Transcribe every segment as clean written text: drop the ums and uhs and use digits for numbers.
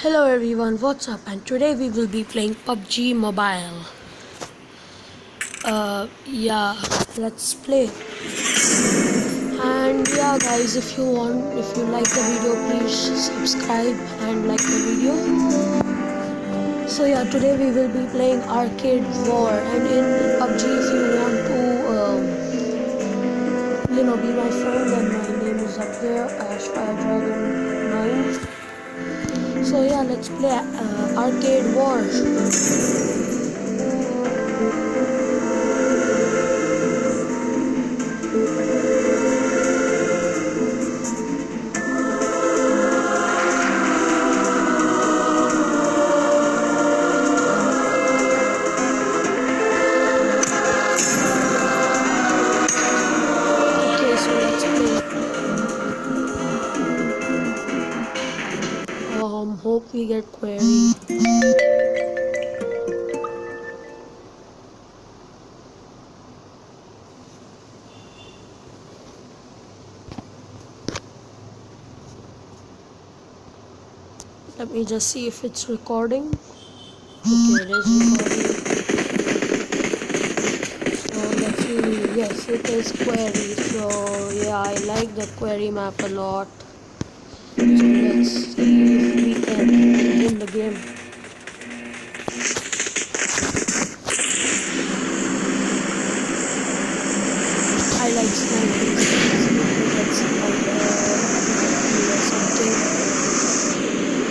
Hello everyone, what's up? And today we will be playing PUBG Mobile. Yeah, let's play. And yeah, guys, if you like the video, please subscribe and like the video. So yeah, today we will be playing Arcade War. And in PUBG, if you want to, be my friend, then my name is up there, AshFireDragon9. So yeah, let's play Arcade War. Okay, so let's play. Hope we get query. Let me just see if it's recording. Okay, it is recording. So let's see. Yes, it is query. So yeah, I like the query map a lot. So let's see if we can win the game. I like sniping. Let's see like something.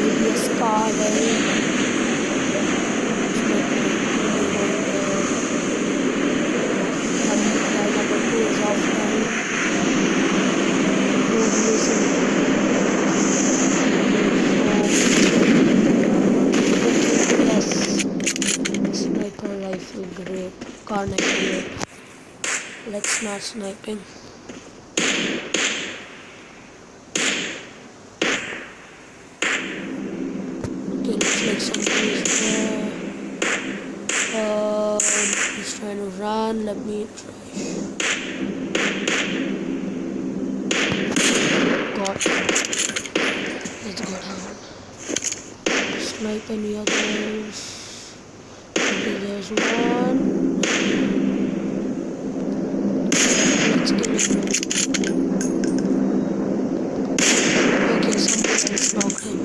Maybe a scar there. Sniper rifle, great. Carnage, great. Let's start sniping. Okay, looks like something is there. He's trying to run. Let me try. Got it. Let's go down. Snipe any others. Okay, there's one. Let's kill him. Okay, somebody else knocked him.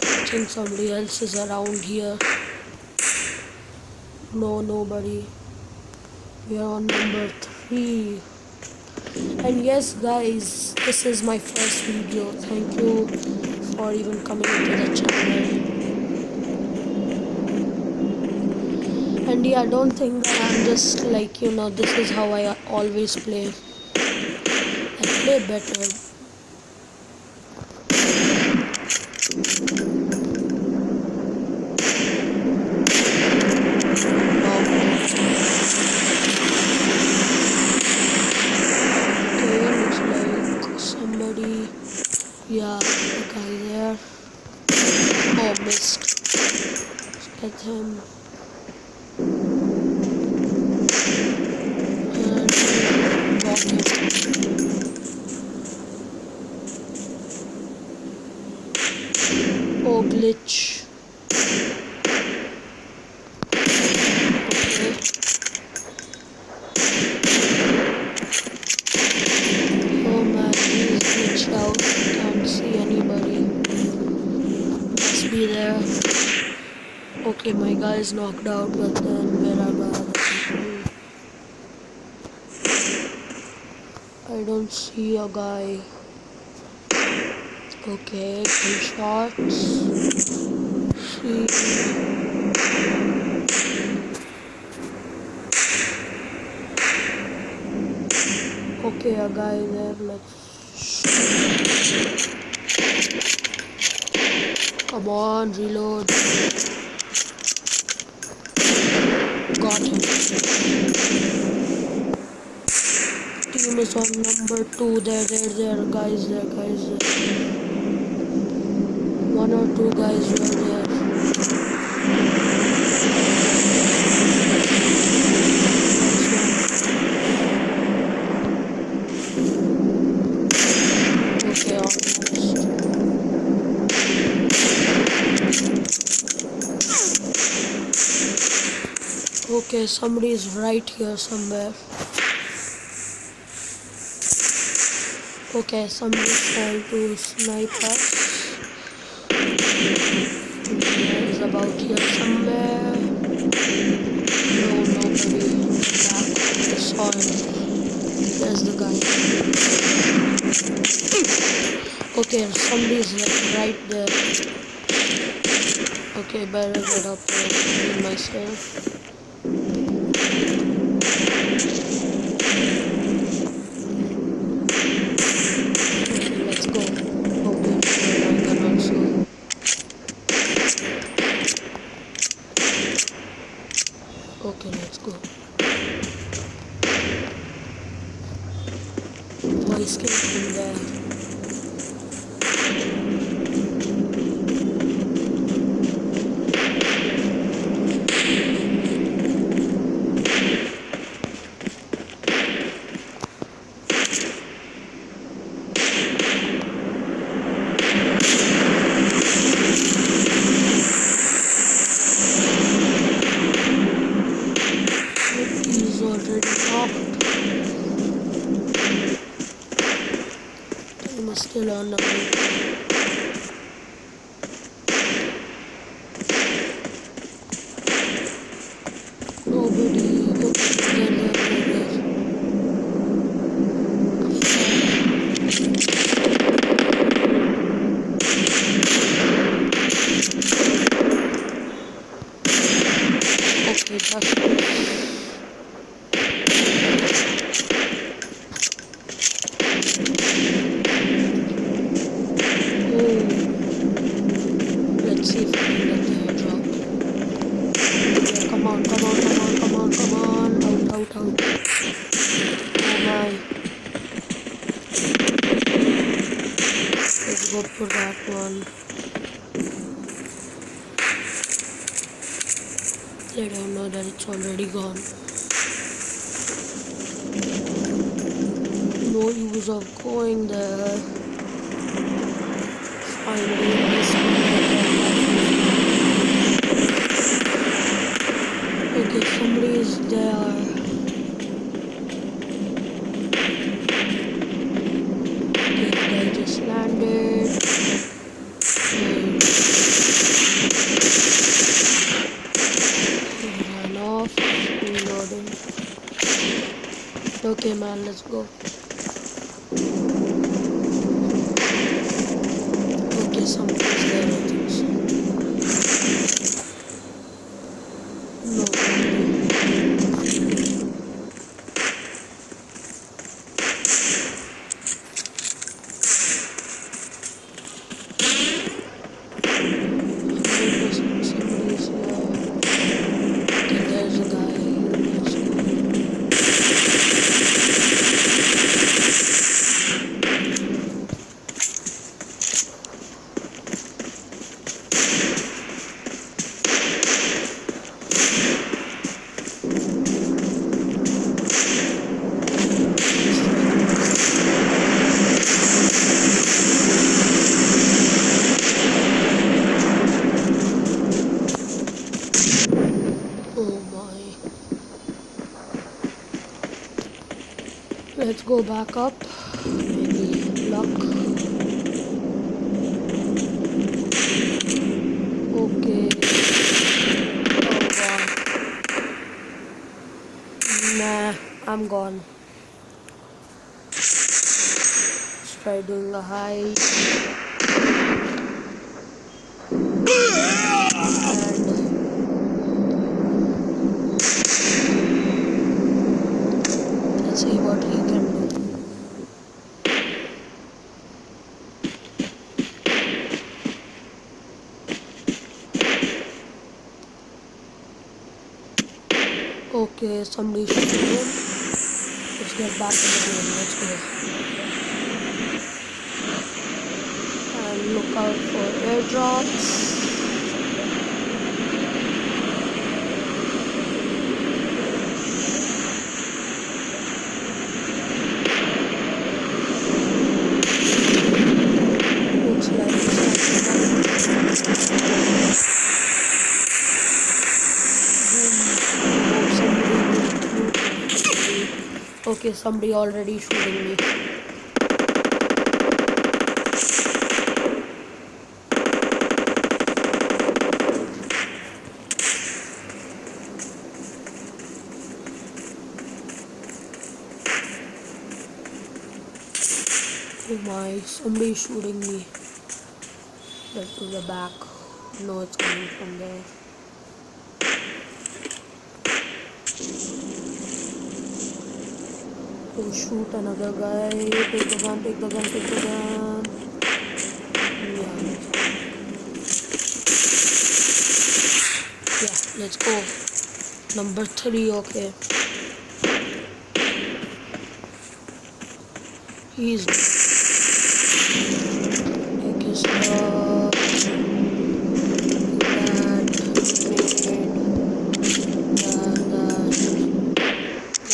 I think somebody else is around here. No, nobody. We are on number 3. And yes, guys, this is my first video. Thank you for even coming into the channel. And yeah, don't think that I'm just like, this is how I always play. I play better. Okay, looks like somebody. Yeah, the guy there. Oh, missed. Let's get him. Oh, glitch. Okay. Oh man, he's glitched out. Can't see anybody. Must be there. Okay, my guy is knocked out, but then where are the other people? I don't see a guy. Okay, 2 shots. See. Okay, a guy there. Let's. Come on, reload. Got him. Team is on number 2. There, guys. There. 1 or 2 guys were there. Okay, almost. Okay, somebody is right here somewhere. Okay, somebody is trying to snipe us. Is about here somewhere. No, nobody. Back. I saw him. There's the guy. Okay, somebody is like right there. Okay, better get up there and heal myself. Okay, let's go. Okay, I can also. Okay, let's go. Voice came from there. He's already knocked. I'm still on the way. Nobody. Okay, there. Okay, that's it. Let's see if I can get the airdrop. Yeah, come on. Out. Oh my. Let's go for that one. Let him know that it's already gone. No use of going there. Finally, okay, somebody is there. Okay, the guy just landed. He ran off. Reloading. Okay, man, let's go. Okay, somebody's there, I think so. No. Somebody's here. Okay, there's a guy. Let's go. Oh my. Let's go back up. Maybe luck. Okay. Oh god. Nah, I'm gone. Let's try doing a high. Let's see what he can do. Okay, somebody should do it. Let's get back to the game. Let's go. And look out for airdrops. Looks like it's Okay, somebody already shooting me. Oh my, somebody shooting me. That's to the back. No, it's coming from there. Oh shoot, another guy. Take the gun, take the gun, take the gun. Yeah, let's go. Number 3, okay. He's take his stuff. That.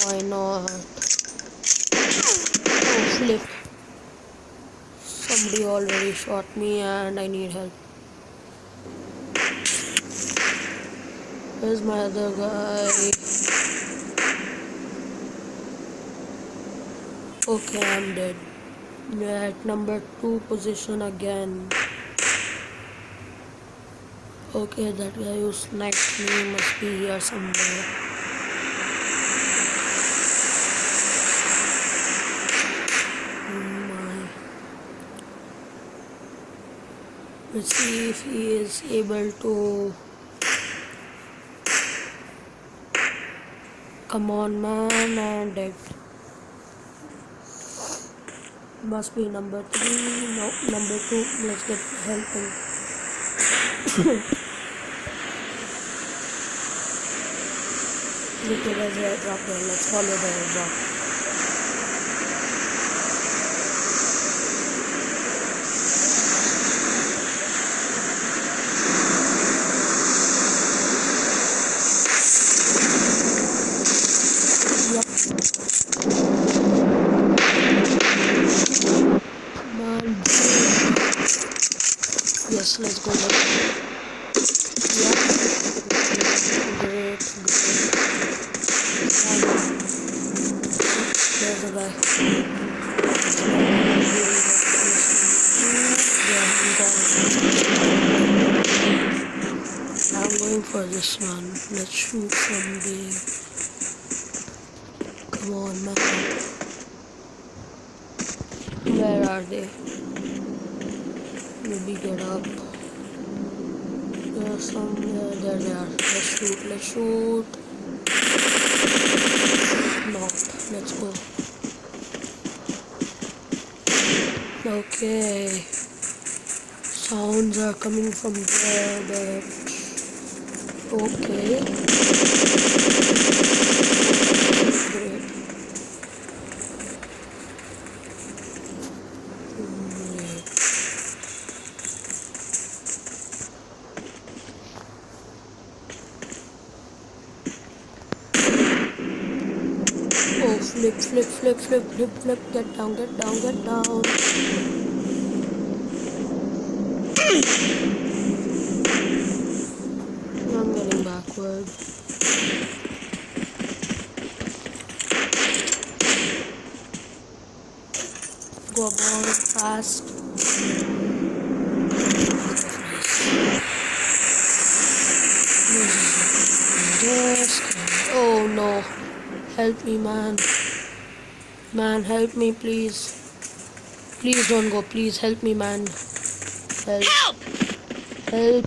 Why not? Oh, flip. Somebody already shot me and I need help. Where's my other guy? Okay, I'm dead. At number 2 position again. Okay, that guy who sniped me must be here somewhere. Let's see if he is able to. Come on, man, and dead. Must be number 3. No, number 2. Let's get help him. Look at the airdrop there. Let's follow the airdrop. Yes, let's go. Yeah. Great. There's a guy. Yeah, I'm going for this one. Let's shoot somebody. Come on, man. Where are they? Maybe get up. There's somewhere. There they are. Let's shoot. No, let's go. Okay. Sounds are coming from there, but okay. Great. Oh, flip. Get down. I'm getting backward. Go about fast. Oh no. Help me, man. Man, help me, please. Please don't go. Please help me, man. Help. Help.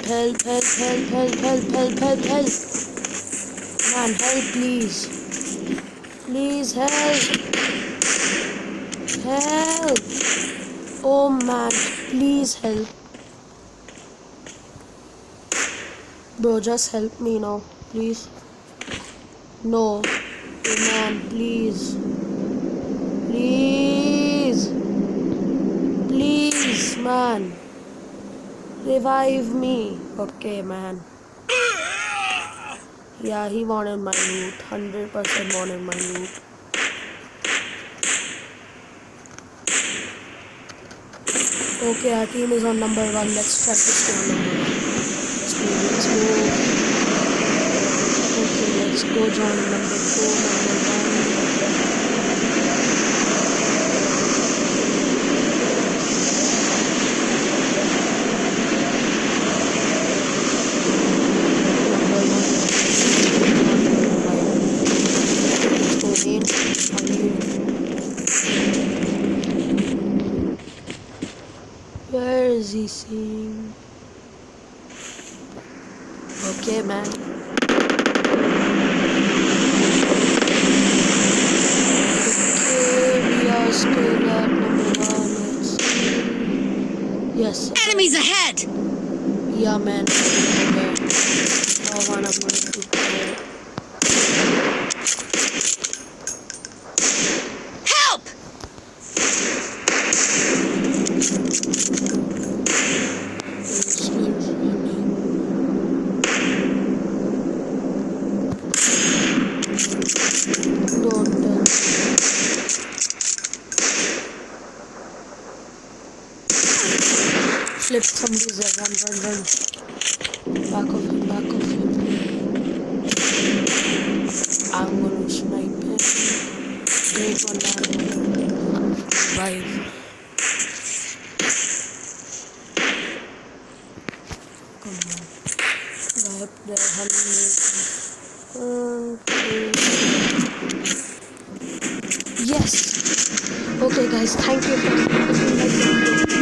Man, help, please. Please help. Help. Oh, man. Please help. Bro, just help me now. Please. No. Oh, man, please. Please, man. Revive me. Okay, man. Yeah, he wanted my loot. 100% wanted my loot. Okay, our team is on number 1. Let's try to stay on number 1. Let's go. Okay, let's go join number 2, number 1. Okay, man. Okay, we are still at number 1. Let's see. Yes. Enemies ahead! Yeah, man. Okay. Oh, one, I'm going to play. Help! Still running. Don't tell me. Flip somebody's head. Run. Back of him. I'm gonna snipe him. Great one down. Revive. Come on. Guy up there, 100. Yes! Okay guys, thank you for